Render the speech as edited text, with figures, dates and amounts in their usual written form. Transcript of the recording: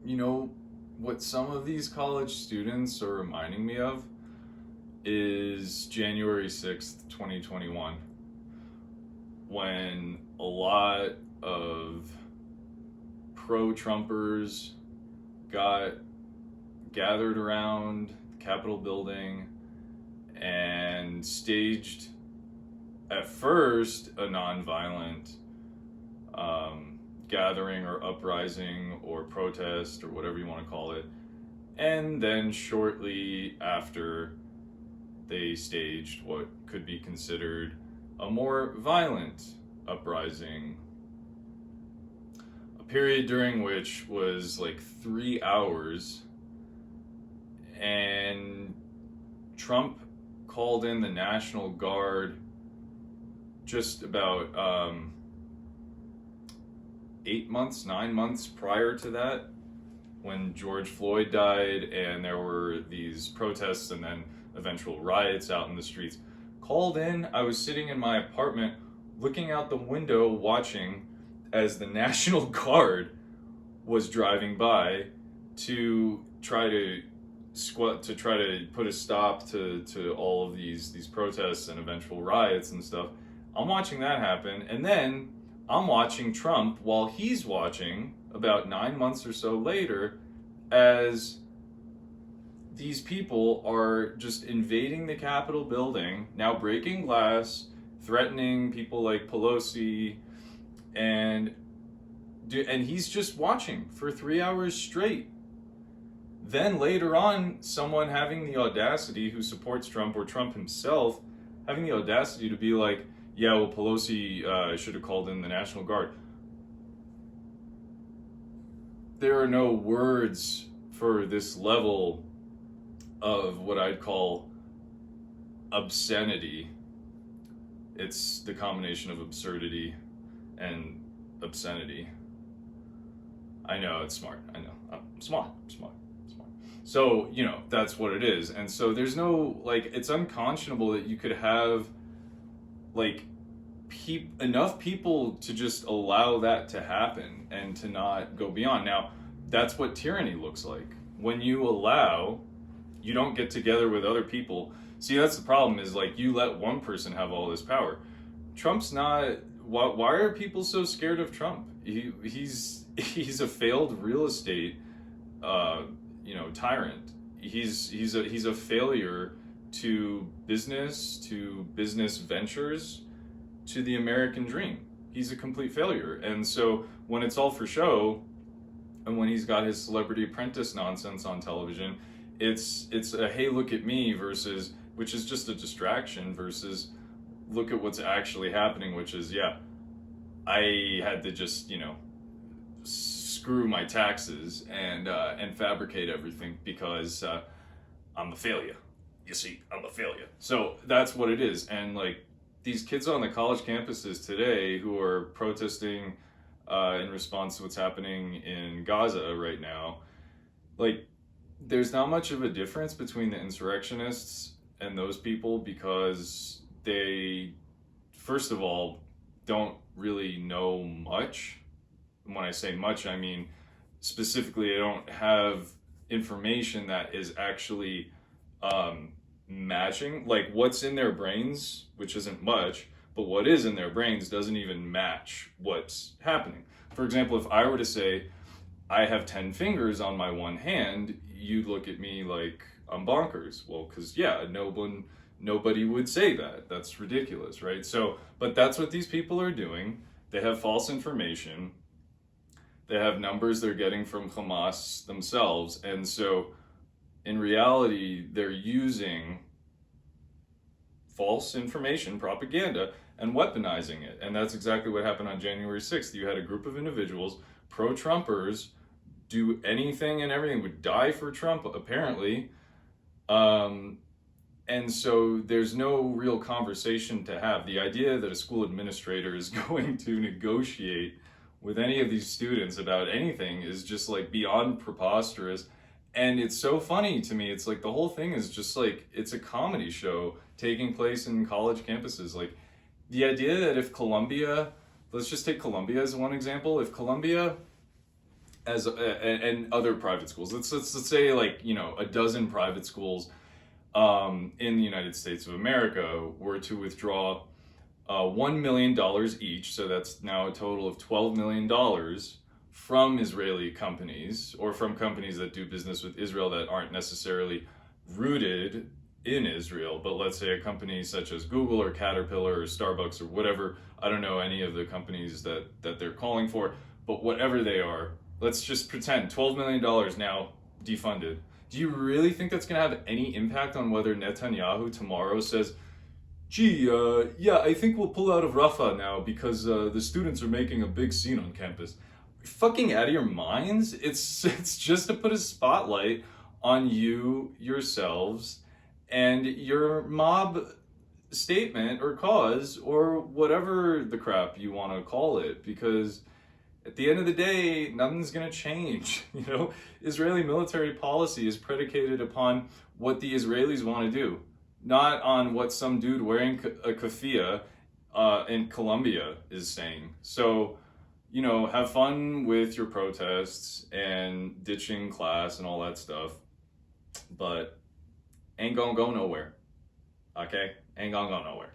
you know, what some of these college students are reminding me of is January 6th, 2021, when a lot of pro-Trumpers got gathered around the Capitol building and staged, at first, a nonviolent gathering or uprising or protest or whatever you want to call it. And then shortly after, they staged what could be considered a more violent uprising. A period during which was like 3 hours, and Trump called in the National Guard just about 9 months prior to that, when George Floyd died and there were these protests and then eventual riots out in the streets. Called in, I was sitting in my apartment looking out the window watching as the National Guard was driving by to try to put a stop to all of these protests and eventual riots and stuff. I'm watching that happen, and then I'm watching Trump while he's watching, about 9 months or so later, as these people are just invading the Capitol building, now breaking glass, threatening people like Pelosi, and he's just watching for 3 hours straight. Then later on, someone having the audacity, who supports Trump or Trump himself, having the audacity to be like, yeah, well, Pelosi should have called in the National Guard. There are no words for this level of what I'd call obscenity. It's the combination of absurdity and obscenity. I know, it's smart. I know. I'm smart. So, that's what it is. And so there's no, it's unconscionable that you could have, enough people to just allow that to happen and to not go beyond. Now, that's what tyranny looks like. When you allow, you don't get together with other people. See, that's the problem, is you let one person have all this power. Trump's not, why are people so scared of Trump? He's a failed real estate tyrant. He's a failure to business ventures, to the American dream. He's a complete failure. And so when it's all for show, and when he's got his Celebrity Apprentice nonsense on television, it's a hey, look at me, versus, which is just a distraction, versus look at what's actually happening, which is, yeah, I had to just screw my taxes and fabricate everything because I'm a failure. You see, I'm a failure. So that's what it is. And these kids on the college campuses today who are protesting in response to what's happening in Gaza right now, there's not much of a difference between the insurrectionists and those people, because they, first of all, don't really know much. And when I say much, I mean specifically, they don't have information that is actually matching, what's in their brains, which isn't much, but what is in their brains doesn't even match what's happening. For example, if I were to say, I have 10 fingers on my one hand, you'd look at me like I'm bonkers. Well, because, yeah, nobody would say that. That's ridiculous, right? So, but that's what these people are doing. They have false information. They have numbers they're getting from Hamas themselves. And so, in reality, they're using false information, propaganda, and weaponizing it. And that's exactly what happened on January 6th. You had a group of individuals, pro-Trumpers, do anything and everything, would die for Trump, apparently. And so there's no real conversation to have. The idea that a school administrator is going to negotiate with any of these students about anything is just beyond preposterous. And it's so funny to me. It's the whole thing is just it's a comedy show taking place in college campuses. The idea that if Columbia, let's just take Columbia as one example. If Columbia and other private schools. Let's say, like, you know, a dozen private schools in the United States of America were to withdraw $1 million each, so that's now a total of $12 million from Israeli companies, or from companies that do business with Israel that aren't necessarily rooted in Israel, but let's say a company such as Google or Caterpillar or Starbucks or whatever, I don't know any of the companies that they're calling for, but whatever they are, let's just pretend $12 million now defunded. Do you really think that's going to have any impact on whether Netanyahu tomorrow says, gee, yeah, I think we'll pull out of Rafah now because the students are making a big scene on campus? You're fucking out of your minds? It's just to put a spotlight on you, yourselves, and your mob statement or cause or whatever the crap you want to call it, because at the end of the day, nothing's going to change. You know, Israeli military policy is predicated upon what the Israelis want to do, not on what some dude wearing a keffiyeh in Colombia is saying. So, you know, have fun with your protests and ditching class and all that stuff, but ain't gonna go nowhere. Okay? Ain't gonna go nowhere.